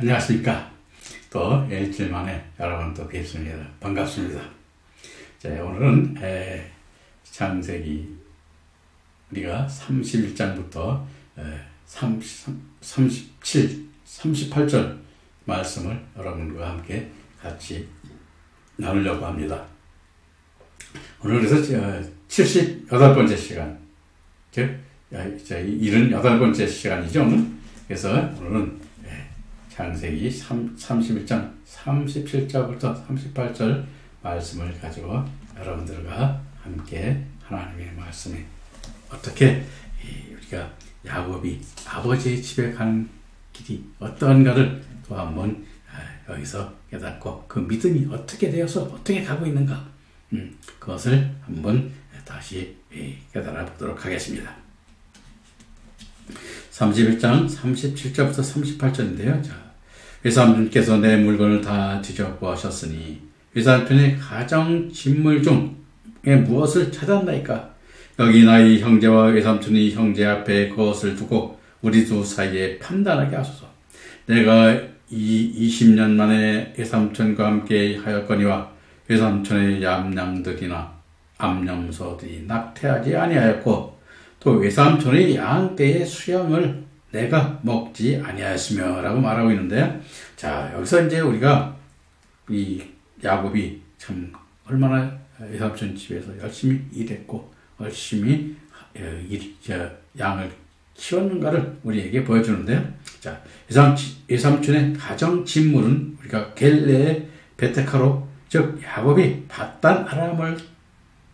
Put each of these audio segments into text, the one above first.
안녕하십니까. 또 일주일 만에 여러분 또 뵙습니다. 반갑습니다. 자, 오늘은 창세기 우리가 31장부터 38절 말씀을 여러분과 함께 같이 나누려고 합니다. 오늘 그래서 78번째 시간, 즉 78번째 시간이죠. 오늘. 그래서 오늘은 창세기 31장 37절부터 38절 말씀을 가지고 여러분들과 함께 하나님의 말씀이 어떻게 우리가 야곱이 아버지의 집에 가는 길이 어떠한가를 또 한번 여기서 깨닫고 그 믿음이 어떻게 되어서 어떻게 가고 있는가 그것을 한번 다시 깨달아 보도록 하겠습니다. 31장 37절부터 38절인데요. 자, 외삼촌께서 내 물건을 다 뒤져보았으니 외삼촌의 가정 진물 중에 무엇을 찾았나이까? 여기 나의 형제와 외삼촌이 형제 앞에 그것을 두고 우리 두 사이에 판단하게 하소서. 내가 이 20년 만에 외삼촌과 함께 하였거니와 외삼촌의 얌양들이나 암염소들이 낙태하지 아니하였고 또 외삼촌의 양떼의 수염을 내가 먹지 아니하였으며 라고 말하고 있는데, 자, 여기서 이제 우리가 이 야곱이 참 얼마나 외삼촌 집에서 열심히 일했고 열심히 양을 키웠는가를 우리에게 보여주는데, 자, 외삼촌의 가정 진물은 우리가 겔레의 베테카로, 즉 야곱이 밧단 아람을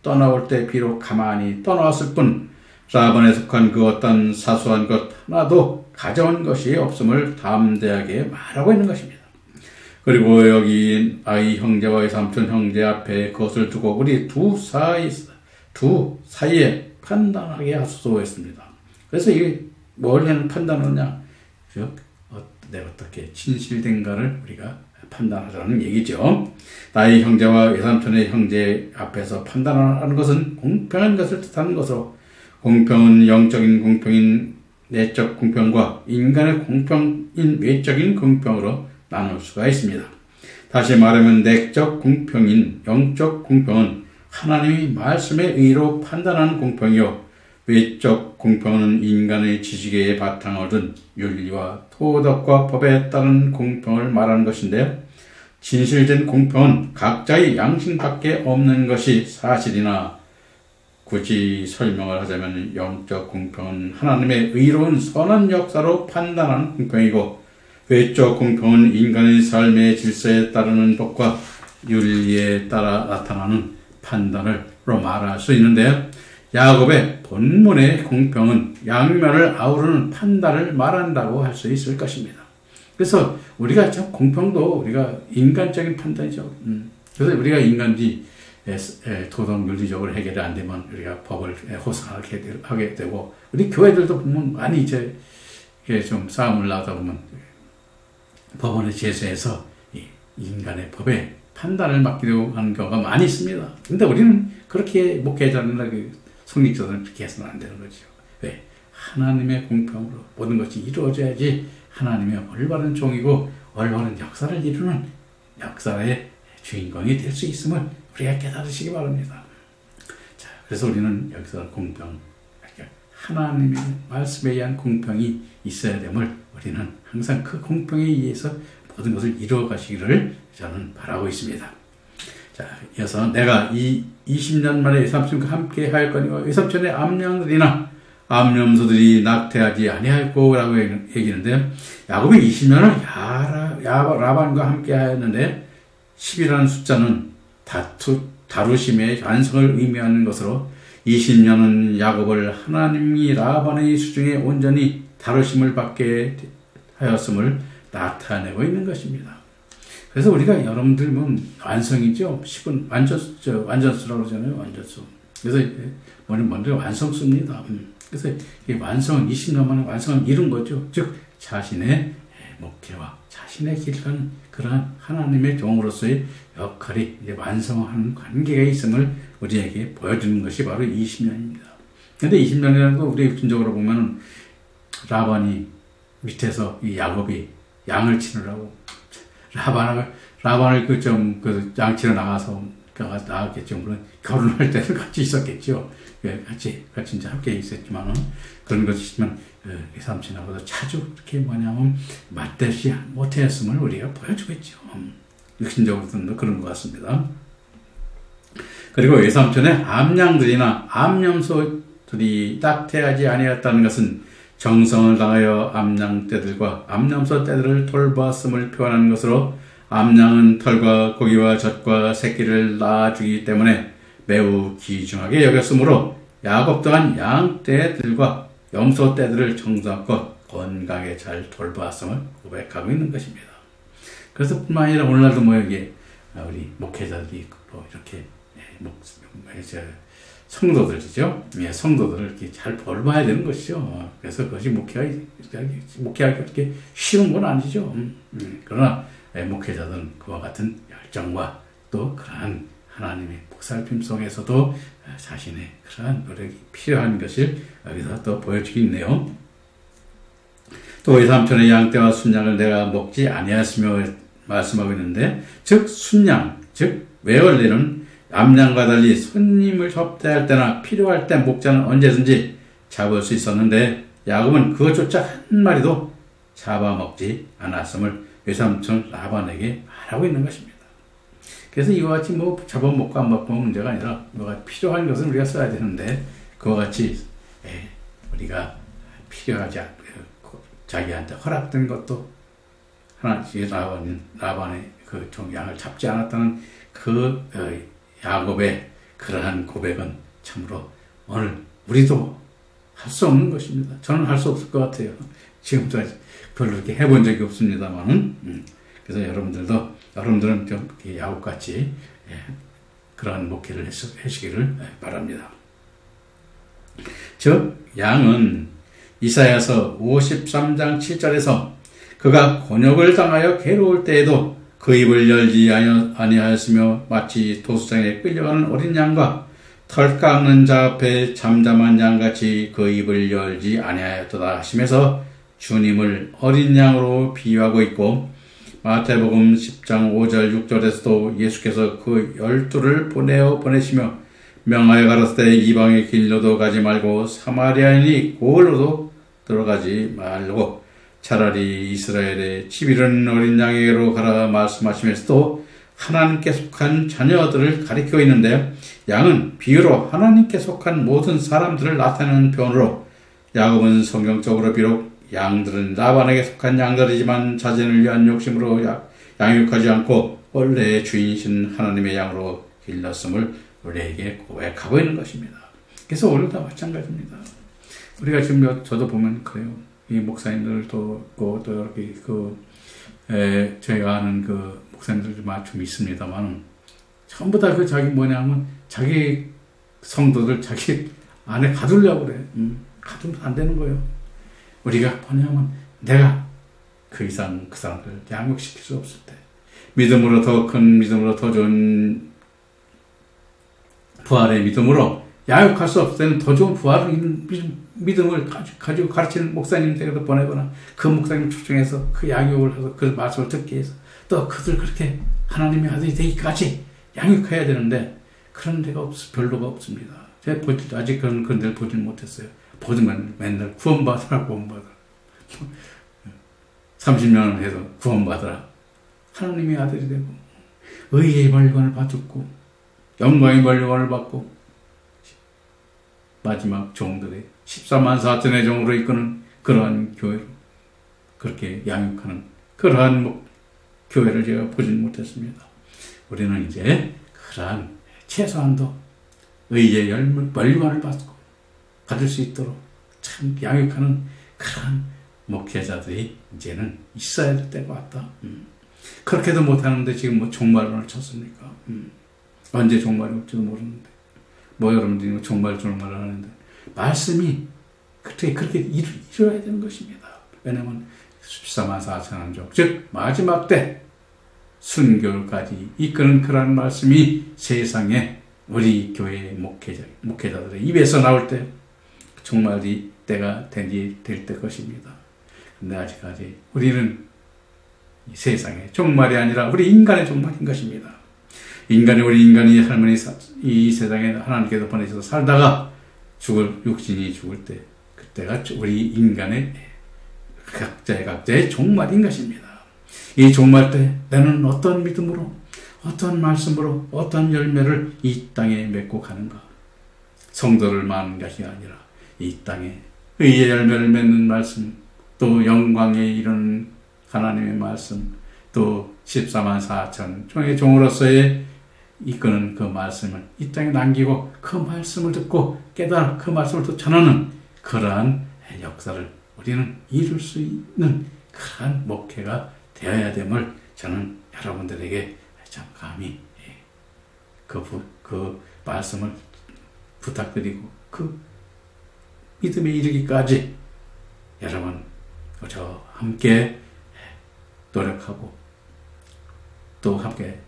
떠나올 때 비록 가만히 떠나왔을 뿐 라반에 속한 그 어떤 사소한 것 하나도 가져온 것이 없음을 담대하게 말하고 있는 것입니다. 그리고 여기 아이 형제와 외삼촌 형제 앞에 그것을 두고 우리 두 사이에 판단하게 하소서 했습니다. 그래서 이게 뭘 판단하느냐? 즉 내가 어떻게 진실된가를 우리가 판단하자는 얘기죠. 나의 형제와 외삼촌의 형제 앞에서 판단하는 것은 공평한 것을 뜻하는 것으로, 공평은 영적인 공평인 내적 공평과 인간의 공평인 외적인 공평으로 나눌 수가 있습니다. 다시 말하면 내적 공평인 영적 공평은 하나님이 말씀의 의로 판단하는 공평이요, 외적 공평은 인간의 지식에 바탕을 둔 윤리와 도덕과 법에 따른 공평을 말하는 것인데, 진실된 공평은 각자의 양심밖에 없는 것이 사실이나 굳이 설명을 하자면 영적 공평은 하나님의 의로운 선한 역사로 판단하는 공평이고, 외적 공평은 인간의 삶의 질서에 따르는 법과 윤리에 따라 나타나는 판단으로 말할 수 있는데, 야곱의 본문의 공평은 양면을 아우르는 판단을 말한다고 할 수 있을 것입니다. 그래서 우리가 참 공평도 우리가 인간적인 판단이죠. 그래서 우리가 인간이 도덕 윤리적으로 해결이 안 되면 우리가 법을 호소하게 되고, 우리 교회들도 보면 많이 이제 좀 싸움을 나다 보면 법원에 제소해서 인간의 법에 판단을 맡기려고 하는 경우가 많이 있습니다. 근데 우리는 그렇게 목회자나 성직자들은 그렇게 해서는 안 되는 거죠. 왜? 하나님의 공평으로 모든 것이 이루어져야지 하나님의 올바른 종이고 올바른 역사를 이루는 역사의 주인공이 될 수 있음을 우리가 깨달으시기 바랍니다. 자, 그래서 우리는 여기서 공평, 하나님의 말씀에 의한 공평이 있어야 됨을 우리는 항상 그 공평에 의해서 모든 것을 이루어 가시기를 저는 바라고 있습니다. 자, 이어서 내가 이 20년 만에 외삼촌과 함께 하였거니와 외삼촌의 암양들이나 암염소들이 낙태하지 아니하였고 라고 얘기하는데, 야곱이 20년을 라반과 함께 하였는데 10이라는 숫자는 다루심의 완성을 의미하는 것으로 20년은 야곱을 하나님이 라반의 수중에 온전히 다루심을 받게 하였음을 나타내고 있는 것입니다. 그래서 우리가 여러분들 보면 완성이죠. 10은 완전수라고 그러잖아요. 완전수. 그래서 먼저 완성수입니다. 그래서 이 완성, 20년 만에 완성을 이룬 거죠. 즉 자신의 목회와 자신의 길을 가는 그러한 하나님의 종으로서의 역할이 이제 완성하는 관계가 있음을 우리에게 보여주는 것이 바로 20년입니다. 그런데 20년이라는 거 우리 육신적으로 보면은 라반이 밑에서 이 야곱이 양을 치느라고 라반을 그 양치러 나갔겠죠. 물론 결혼할 때는 같이 있었겠죠. 같이 이제 함께 있었지만은 그런 것이지만 외삼촌하고도 자주 이렇게 뭐냐면 맞대시 못했음을 우리가 보여주겠죠. 육신적으로도 그런 것 같습니다. 그리고 외삼촌의 암양들이나 암염소들이 딱태하지 아니었다는 것은 정성을 다하여 암양떼들과 암염소 떼들을 돌보았음을 표현하는 것으로 암양은 털과 고기와 젖과 새끼를 낳아주기 때문에 매우 귀중하게 여겼으므로 야곱 또한 양떼들과 염소떼들을 정성껏 건강하게 잘 돌보았음을 고백하고 있는 것입니다. 그래서 뿐만 아니라 오늘날도 여기 우리 목회자들이 이렇게 성도들이죠. 성도들을 이렇게 잘 돌봐야 되는 것이죠. 그래서 그것이 목회하기 그렇게 쉬운 건 아니죠. 그러나 목회자들은 그와 같은 열정과 또 그러한 하나님의 복살핌 속에서도 자신의 그러한 노력이 필요한 것을 여기서 또 보여주고 있네요. 또 외삼촌의 양떼와 순양을 내가 먹지 아니하였으며 말씀하고 있는데, 즉 순양, 즉 외월내는 암양과 달리 손님을 접대할 때나 필요할 때 목자는 언제든지 잡을 수 있었는데 야곱은 그것조차 한 마리도 잡아먹지 않았음을 외삼촌 라반에게 말하고 있는 것입니다. 그래서 이와 같이 잡아먹고 안 먹고 문제가 아니라 뭐가 필요한 것은 우리가 써야 되는데 그와 같이 우리가 필요하지 않고 자기한테 허락된 것도 라반의 그 양을 잡지 않았다는 그 야곱의 그러한 고백은 참으로 오늘 우리도 할 수 없는 것입니다. 저는 할 수 없을 것 같아요. 지금도 별로 이렇게 해본 적이 없습니다만은. 그래서 여러분들은 좀 야곱같이 그러한 목회를 하시기를 바랍니다. 즉 양은 이사야서 53장 7절에서 그가 곤욕을 당하여 괴로울 때에도 그 입을 열지 아니하였으며 마치 도수장에 끌려가는 어린 양과 털 깎는 자 앞에 잠잠한 양같이 그 입을 열지 아니하였도다 하시면서 주님을 어린 양으로 비유하고 있고, 마태복음 10장 5절 6절에서도 예수께서 그 12를 보내시며 명하여 가라사대 이방의 길로도 가지 말고 사마리아인이 고을로도 들어가지 말고 차라리 이스라엘의 집 잃은 어린 양에게로 가라 말씀하시면서도 하나님께 속한 자녀들을 가리키고 있는데, 양은 비유로 하나님께 속한 모든 사람들을 나타내는 표현으로 야곱은 성경적으로 비록 양들은 라반에게 속한 양들이지만 자신을 위한 욕심으로 양육하지 않고 원래의 주인이신 하나님의 양으로 길렀음을 우리에게 고백하고 있는 것입니다. 그래서 오늘도 마찬가지입니다. 우리가 지금 저도 보면 그래요. 이 목사님들도 또 이렇게 저희가 아는 그 목사님들도 좀 있습니다만 전부 다 자기 성도들 자기 안에 가두려고 그래. 가두면 안 되는 거예요. 우리가 내가 그 이상 그 사람들을 양육시킬 수 없을 때, 믿음으로 더 큰 믿음으로 더 좋은 부활의 믿음으로 양육할 수 없을 때는 더 좋은 부활의 믿음을 가지고 가르치는 목사님들에게도 보내거나 그 목사님을 초청해서 그 양육을 해서 그 말씀을 듣게 해서 또 그들 그렇게 하나님의 아들이 되기까지 양육해야 되는데 그런 데가 별로가 없습니다. 제가 아직 그런 데를 보지는 못했어요. 보지만 맨날 구원받으라 30년을 해서 구원받으라. 하나님의 아들이 되고 의의 벌권을 받고 영광의 벌권을 받고 마지막 종들의 14만 4천의 종으로 이끄는 그러한 교회로 그렇게 양육하는 그러한 교회를 제가 보지는 못했습니다. 우리는 이제 그러한 최소한도 의의 벌권을 받을 수 있도록 참 양육하는 그러한 목회자들이 이제는 있어야 될 때가 왔다. 그렇게도 못하는데 지금 종말론을 쳤습니까? 언제 종말이 올지도 모르는데 여러분들이 종말을 하는데 말씀이 그렇게 이루어야 되는 것입니다. 왜냐하면 14만 4천한 종, 즉 마지막 때 순교까지 이끄는 그러한 말씀이 세상에 우리 교회 목회자들의 입에서 나올 때 정말이 때가 될 것입니다. 근데 아직까지 우리는 이 세상의 종말이 아니라 우리 인간의 종말인 것입니다. 우리 인간이 할머니 이 세상에 하나님께서 보내셔서 살다가 육신이 죽을 때, 그때가 우리 인간의 각자의 종말인 것입니다. 이 종말 때 나는 어떤 믿음으로, 어떤 말씀으로, 어떤 열매를 이 땅에 맺고 가는가? 성도를 많은 것이 아니라 이 땅에 의의 열매를 맺는 말씀, 또 영광에 이르는 하나님의 말씀, 또 14만 4천 종의 종으로서의 이끄는 그 말씀을 이 땅에 남기고 그 말씀을 듣고 깨달아 그 말씀을 또 전하는 그러한 역사를 우리는 이룰 수 있는 그러한 목회가 되어야 됨을 저는 여러분들에게 참 감히 그 말씀을 부탁드리고 그 믿음에 이르기까지 여러분 저 함께 노력하고 또 함께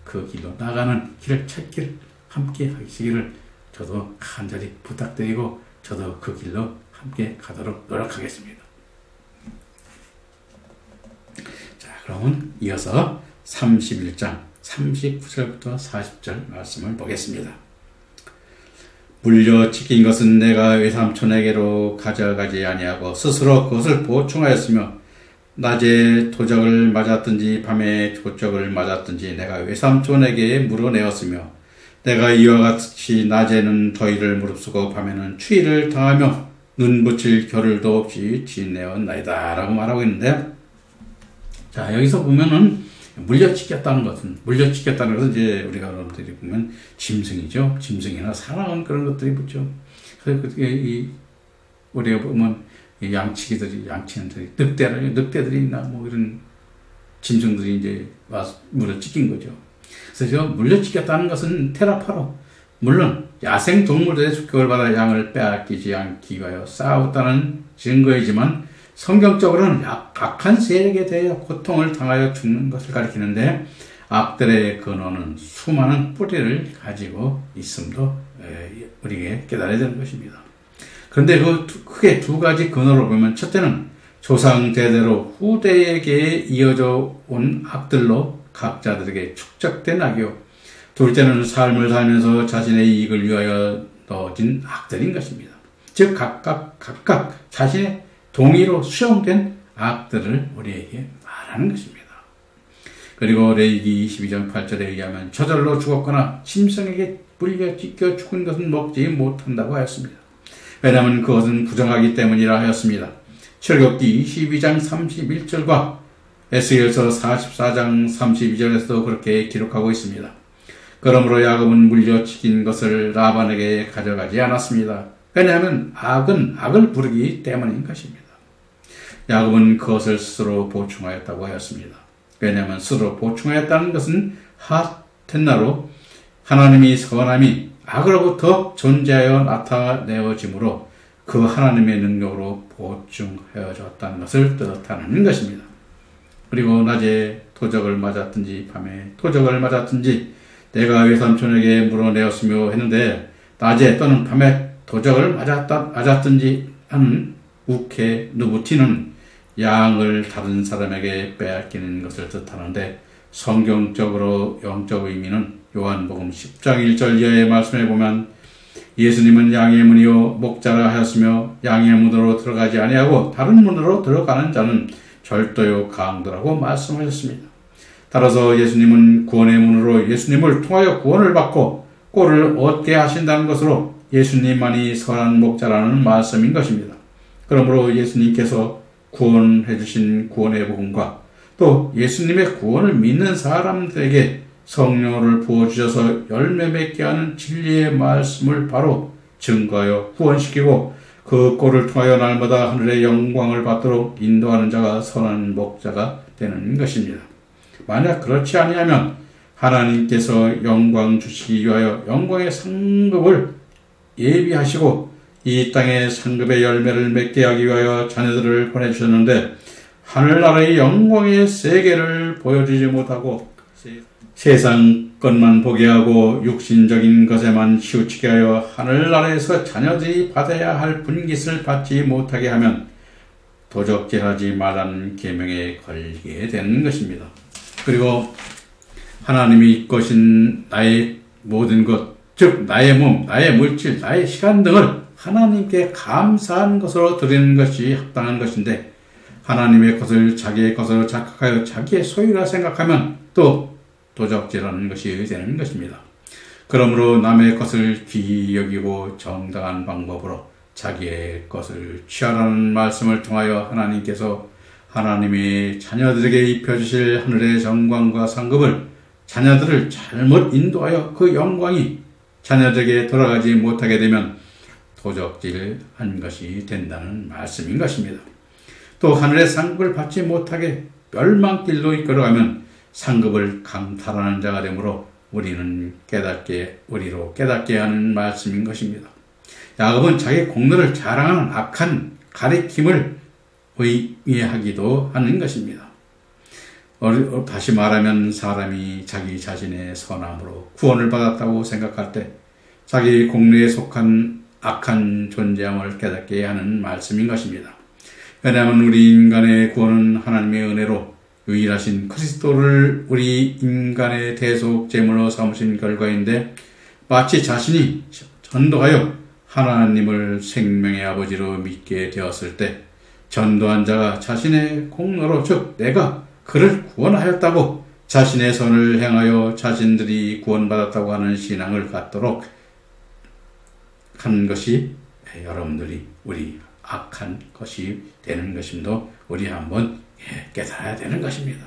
그 길로 나가는 길을 찾기를 함께 하시기를 저도 간절히 부탁드리고 저도 그 길로 함께 가도록 노력하겠습니다. 자, 그러면 이어서 31장 39절부터 40절 말씀을 보겠습니다. 물려 지킨 것은 내가 외삼촌에게로 가져가지 아니하고 스스로 그것을 보충하였으며 낮에 도적을 맞았든지 밤에 조적을 맞았든지 내가 외삼촌에게 물어내었으며 내가 이와 같이 낮에는 더위를 무릅쓰고 밤에는 추위를 당하며 눈 붙일 겨를도 없이 지내었나이다 라고 말하고 있는데, 자, 여기서 보면은 물려치겠다는 것은 이제 우리가 여러분들이 보면 짐승이죠. 짐승이나 사랑하는 그런 것들이 붙죠. 그래서 우리가 보면 양치기들이 늑대들이나 뭐 이런 짐승들이 이제 와서 물려치긴 거죠. 그래서 물려치겠다는 것은 테라파로, 물론 야생 동물들의 축격을 받아 양을 빼앗기지 않기 위하여 싸웠다는 증거이지만 성경적으로는 악한 세력에 대해 고통을 당하여 죽는 것을 가리키는데, 악들의 근원은 수많은 뿌리를 가지고 있음도 우리에게 깨달아야 되는 것입니다. 그런데 크게 두 가지 근원을 보면, 첫째는 조상 대대로 후대에게 이어져 온 악들로 각자들에게 축적된 악이요, 둘째는 삶을 살면서 자신의 이익을 위하여 넣어진 악들인 것입니다. 즉 각각 자신의 동의로 수용된 악들을 우리에게 말하는 것입니다. 그리고 레위기 22장 8절에 의하면 저절로 죽었거나 짐승에게 물려 찢겨 죽은 것은 먹지 못한다고 하였습니다. 왜냐하면 그것은 부정하기 때문이라 하였습니다. 출애굽기 22장 31절과 에스겔서 44장 32절에서도 그렇게 기록하고 있습니다. 그러므로 야곱은 물려치긴 것을 라반에게 가져가지 않았습니다. 왜냐하면 악은 악을 부르기 때문인 것입니다. 야곱은 그것을 스스로 보충하였다고 하였습니다. 왜냐하면 스스로 보충하였다는 것은 하텐나로 하나님이 선함이 악으로부터 존재하여 나타내어지므로 그 하나님의 능력으로 보충하여졌다는 것을 뜻하는 것입니다. 그리고 낮에 도적을 맞았든지 밤에 도적을 맞았든지 내가 외삼촌에게 물어내었으며 했는데, 낮에 또는 밤에 도적을 맞았든지 하는 우케 누부티는 양을 다른 사람에게 빼앗기는 것을 뜻하는데, 성경적으로 영적 의미는 요한복음 10장 1절 이하의 말씀에 보면 예수님은 양의 문이요 목자라 하였으며 양의 문으로 들어가지 아니하고 다른 문으로 들어가는 자는 절도요 강도라고 말씀하셨습니다. 따라서 예수님은 구원의 문으로 예수님을 통하여 구원을 받고 꼴을 얻게 하신다는 것으로 예수님만이 선한 목자라는 말씀인 것입니다. 그러므로 예수님께서 구원해 주신 구원의 복음과 또 예수님의 구원을 믿는 사람들에게 성령을 부어주셔서 열매 맺게 하는 진리의 말씀을 바로 증거하여 구원시키고 그 꼴을 통하여 날마다 하늘의 영광을 받도록 인도하는 자가 선한 목자가 되는 것입니다. 만약 그렇지 아니하면 하나님께서 영광 주시기 위하여 영광의 상급을 예비하시고 이 땅에 상급의 열매를 맺게 하기 위하여 자녀들을 보내주셨는데, 하늘나라의 영광의 세계를 보여주지 못하고 세상 것만 보게 하고 육신적인 것에만 치우치게 하여 하늘나라에서 자녀들이 받아야 할 분깃을 받지 못하게 하면 도적질하지 말라는 계명에 걸리게 되는 것입니다. 그리고 하나님이 이끄신 나의 모든 것, 즉 나의 몸, 나의 물질, 나의 시간 등을 하나님께 감사한 것으로 드리는 것이 합당한 것인데 하나님의 것을 자기의 것으로 착각하여 자기의 소유라 생각하면 또 도적질하는 것이 되는 것입니다. 그러므로 남의 것을 귀히 여기고 정당한 방법으로 자기의 것을 취하라는 말씀을 통하여 하나님께서 하나님의 자녀들에게 입혀주실 하늘의 영광과 상급을 자녀들을 잘못 인도하여 그 영광이 자녀들에게 돌아가지 못하게 되면 도적질한 것이 된다는 말씀인 것입니다. 또 하늘의 상급을 받지 못하게 멸망길로 이끌어가면 상급을 강탈하는 자가 되므로 우리로 깨닫게 하는 말씀인 것입니다. 야곱은 자기 공로를 자랑하는 악한 가리킴을 의미하기도 하는 것입니다. 다시 말하면 사람이 자기 자신의 선함으로 구원을 받았다고 생각할 때 자기 공로에 속한 악한 존재함을 깨닫게 하는 말씀인 것입니다. 왜냐하면 우리 인간의 구원은 하나님의 은혜로 유일하신 그리스도를 우리 인간의 대속 제물로 삼으신 결과인데 마치 자신이 전도하여 하나님을 생명의 아버지로 믿게 되었을 때 전도한 자가 자신의 공로로 즉 내가 그를 구원하였다고 자신의 선을 행하여 자신들이 구원받았다고 하는 신앙을 갖도록 한 것이 여러분들이 우리 악한 것이 되는 것임도 우리 한번 깨달아야 되는 것입니다.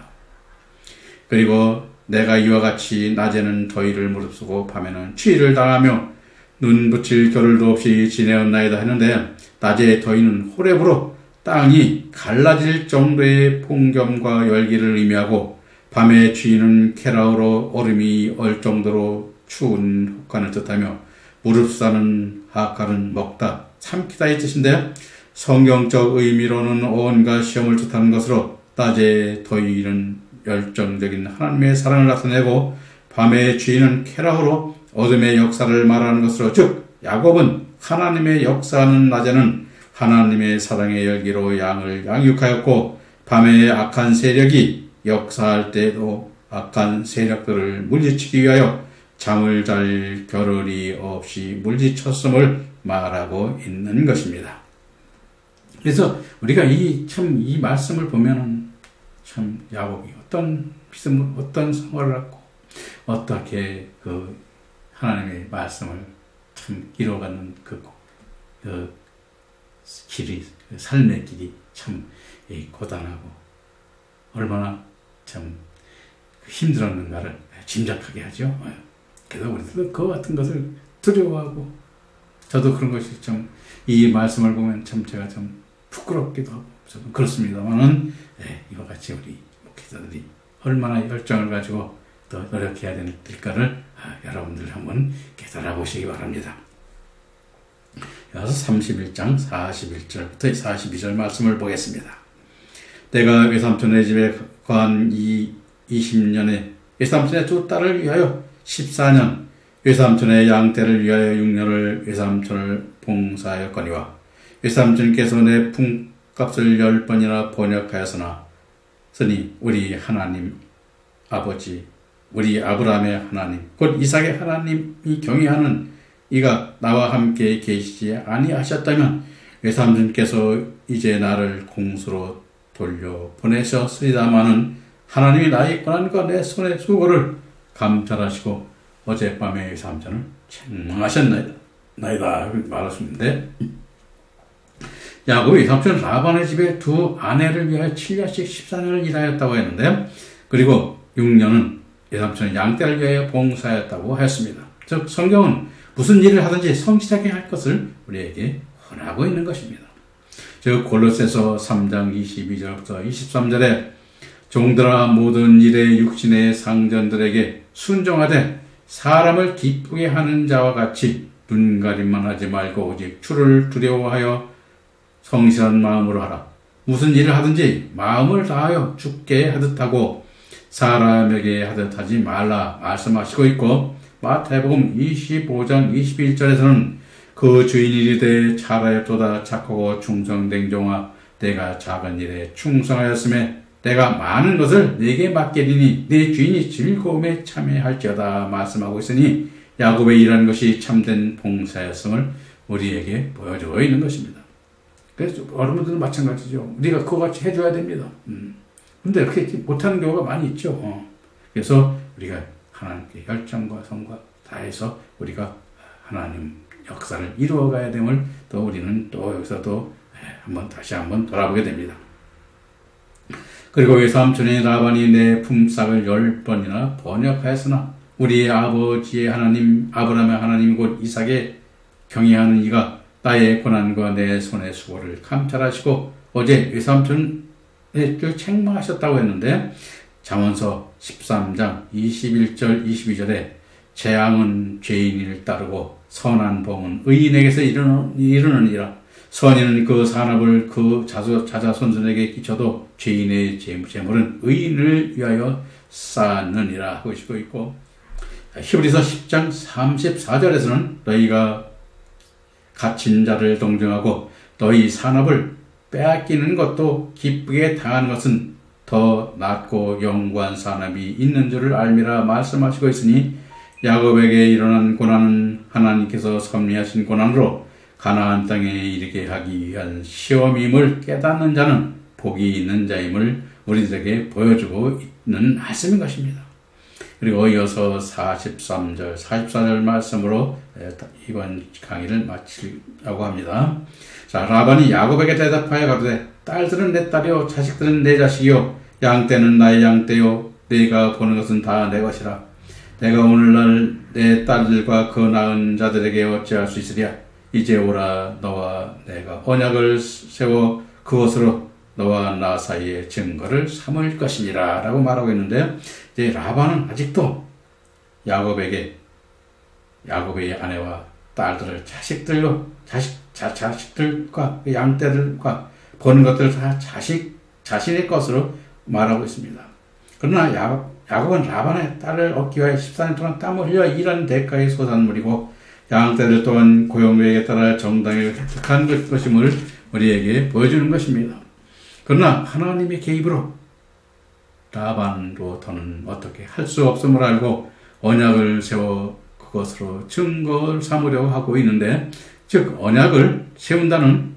그리고 내가 이와 같이 낮에는 더위를 무릅쓰고 밤에는 추위를 당하며 눈 붙일 겨를도 없이 지내었나이다 했는데 낮의 더위는 호렙으로 땅이 갈라질 정도의 폭염과 열기를 의미하고 밤의 추위는 케라우로 얼음이 얼 정도로 추운 혹한을 뜻하며 무릅싸는 하칼은 먹다 삼키다의 뜻인데 성경적 의미로는 온갖 시험을 뜻하는 것으로 낮의 더위는 열정적인 하나님의 사랑을 나타내고 밤의 추위는 케라우로 어둠의 역사를 말하는 것으로 즉 야곱은 하나님의 역사하는 낮에는 하나님의 사랑의 열기로 양을 양육하였고 밤의 악한 세력이 역사할 때도 악한 세력들을 물리치기 위하여 잠을 잘 겨를이 없이 물리쳤음을 말하고 있는 것입니다. 그래서 우리가 이 말씀을 보면은 참 야곱이 어떤 믿음을, 어떤 생활을 하고 어떻게 그 하나님의 말씀을 참 이뤄가는 그 길이, 삶의 길이 참 고단하고 얼마나 참 힘들었는가를 짐작하게 하죠. 그래서 우리도 그 같은 것을 두려워하고 저도 그런 것이 참 이 말씀을 보면 참 제가 좀 부끄럽기도 하고 저도 그렇습니다만은 이와 같이 우리 목회자들이 얼마나 열정을 가지고 더 노력해야 될까를 여러분들 한번 깨달아 보시기 바랍니다. 여기서 31장 41절부터 42절 말씀을 보겠습니다. 내가 외삼촌의 집에 거한 20년에 외삼촌의 두 딸을 위하여 14년, 외삼촌의 양떼를 위하여 6년을 외삼촌을 봉사하였거니와 외삼촌께서 내 품값을 10번이나 번역하였으나 쓰니 우리 하나님 아버지 우리 아브라함의 하나님 곧 이삭의 하나님이 경외하는 이가 나와 함께 계시지 아니하셨다면 외삼촌께서 이제 나를 공수로 돌려 보내셨으리다마는 하나님이 나의 고난과 내 손의 수고를 감찰하시고 어젯밤에 외삼촌을 책망하셨나이다 말하셨는데 야곱이 외삼촌 라반의 집에 두 아내를 위하여 7년씩 14년을 일하였다고 했는데 그리고 6년은 외삼촌의 양떼를 위하여 봉사하였다고 하였습니다. 즉 성경은 무슨 일을 하든지 성실하게 할 것을 우리에게 권하고 있는 것입니다. 즉 골로새서 3장 22절부터 23절에 종들아 모든 일에 육신의 상전들에게 순종하되 사람을 기쁘게 하는 자와 같이 눈가림만 하지 말고 오직 주를 두려워하여 성실한 마음으로 하라. 무슨 일을 하든지 마음을 다하여 주께 하듯 하고 사람에게 하듯 하지 말라 말씀하시고 있고 마태복음 25장 21절에서는 그 주인이 이르되 잘하였도다 착하고 충성된 종아 내가 작은 일에 충성하였음에 내가 많은 것을 네게 맡기리니 네 주인이 즐거움에 참여할지어다 말씀하고 있으니 야곱의 일하는 것이 참된 봉사였음을 우리에게 보여주고 있는 것입니다. 그래서 여러분들도 마찬가지죠. 우리가 그거 같이 해줘야 됩니다. 근데 그렇게 못하는 경우가 많이 있죠. 그래서 우리가 하나님께 열정과 성과 다해서 우리가 하나님 역사를 이루어가야 됨을 또 우리는 또 여기서 또 다시 한번 돌아보게 됩니다. 그리고 외삼촌인 라반이 내 품삯을 10번이나 번역하였으나 우리의 아버지의 하나님 아브라함의 하나님 곧 이삭의 경외하는 이가 나의 고난과 내 손의 수고를 감찰하시고 어제 외삼촌의 책망하셨다고 했는데 잠언서 13장 21절 22절에 재앙은 죄인을 따르고 선한 봉은 의인에게서 이르느니라. 선인은 그 산업을 그 자자손손에게 끼쳐도 죄인의 재물은 의인을 위하여 쌓느니라 하고 있고 히브리서 10장 34절에서는 너희가 갇힌 자를 동정하고 너희 산업을 빼앗기는 것도 기쁘게 당하는 것은 더 낫고 영구한 산업이 있는 줄을 알미라 말씀하시고 있으니 야곱에게 일어난 고난은 하나님께서 섭리하신 고난으로 가나안 땅에 이르게 하기 위한 시험임을 깨닫는 자는 복이 있는 자임을 우리들에게 보여주고 있는 말씀인 것입니다. 그리고 이어서 43절, 44절 말씀으로 이번 강의를 마치려고 합니다. 자, 라반이 야곱에게 대답하여 가로되 딸들은 내 딸이요 자식들은 내 자식이요 양떼는 나의 양떼요 내가 보는 것은 다 내 것이라. 내가 오늘날 내 딸들과 그 낳은 자들에게 어찌할 수 있으랴. 이제 오라 너와 내가 언약을 세워 그것으로 너와 나 사이의 증거를 삼을 것이니라 라고 말하고 있는데 이제 라반은 아직도 야곱의 아내와 딸들을 자식들과 양떼들과 보는 것들을 다 자신의 것으로 말하고 있습니다. 그러나 야곱은 라반의 딸을 얻기 위해 14년 동안 땀을 흘려 일한 대가의 소산물이고 양떼들 또한 고용주에게 따라 정당히 획득한 것임을 우리에게 보여주는 것입니다. 그러나 하나님의 개입으로 라반으로부터는 어떻게 할 수 없음을 알고 언약을 세워 그것으로 증거를 삼으려고 하고 있는데 즉 언약을 세운다는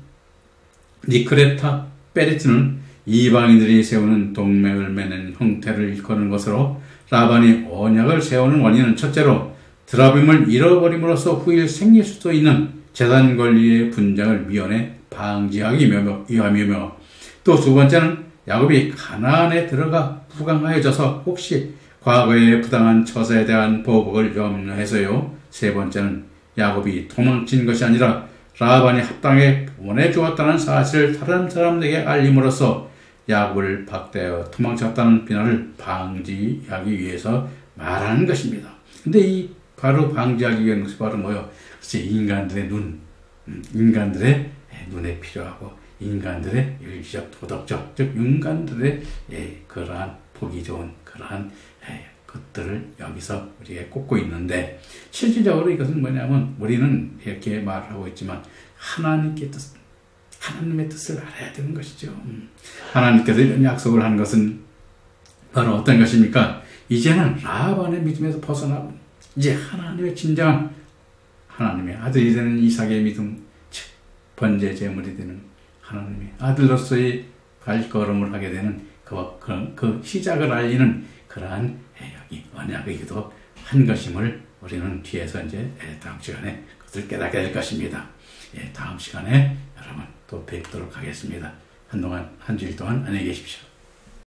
니크레타 페리트는 이방인들이 세우는 동맹을 맺는 형태를 일컫는 것으로 라반이 언약을 세우는 원인은 첫째로 드라빔을 잃어버림으로써 후일 생길 수도 있는 재산 권리의 분쟁을 미연에 방지하기 위함이며 또 두 번째는 야곱이 가나안에 들어가 부강하여져서 혹시 과거의 부당한 처사에 대한 보복을 염려해서요. 세 번째는 야곱이 도망친 것이 아니라 라반이 합당에 보내주었다는 사실을 다른 사람에게 알림으로써 야곱을 박대하여 도망쳤다는 비난을 방지하기 위해서 말하는 것입니다. 근데 이 바로 방지하기 위한 것이 바로 뭐예요? 그래서 인간들의 인간들의 눈에 필요하고 인간들의 윤리적, 도덕적, 즉 인간들의 그러한 보기 좋은 그러한 것들을 여기서 우리가 꼽고 있는데 실질적으로 이것은 뭐냐면 우리는 이렇게 말하고 있지만 하나님의 뜻을 알아야 되는 것이죠. 하나님께서 이런 약속을 한 것은 바로 어떤 것입니까? 이제는 라반의 믿음에서 벗어나고 이제 하나님의 진정한 하나님의 아들이 되는 이삭의 믿음, 즉 번제 제물이 되는 하나님의 아들로서의 발걸음을 하게 되는 그 시작을 알리는 그러한 여기 언약이기도 한 것임을 우리는 뒤에서 이제 다음 시간에 그것을 깨닫게 될 것입니다. 다음 시간에 여러분 또 뵙도록 하겠습니다. 한동안 한 주일 동안 안녕히 계십시오.